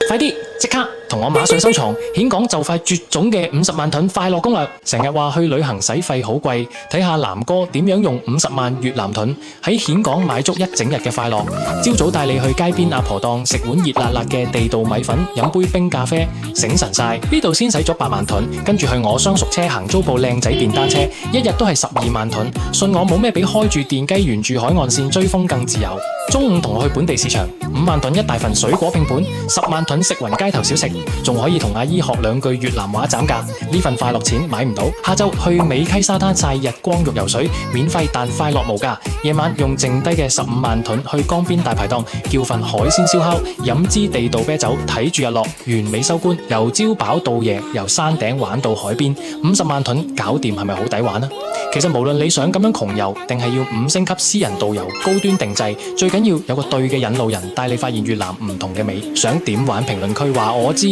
快啲即刻同我馬上收藏峴港就快絕種嘅50萬盾快樂攻略。成日話去旅行使費好貴，睇下南哥點樣用50萬越南盾喺峴港買足一整日嘅快樂。朝早帶你去街邊阿婆檔食碗熱辣辣嘅地道米粉，飲杯冰咖啡，醒神晒。呢度先使咗8萬盾，跟住去我雙熟車行租部靚仔電單車，一日都係12萬盾。信我冇咩比開住電雞沿住海岸線追風更自由。中午同我去本地市場，5萬盾一大份水果拼盤，10萬盾食勻街頭小食，仲可以同阿姨學2句越南話斬價。呢份快樂錢買唔到。下晝去美溪沙灘曬日光浴游水，免費但快樂無價。夜晚用剩低嘅15萬盾去江邊大排檔叫份海鮮燒烤，飲支地道啤酒，睇住日落，完美收官。由朝飽到夜，由山頂玩到海邊，50萬盾搞掂，係咪好抵玩啊？其實無論你想咁樣窮遊，定係要5星級私人導遊高端定製，最緊要有個對嘅引路人帶你發現越南唔同嘅美。想點玩？評論區話我知。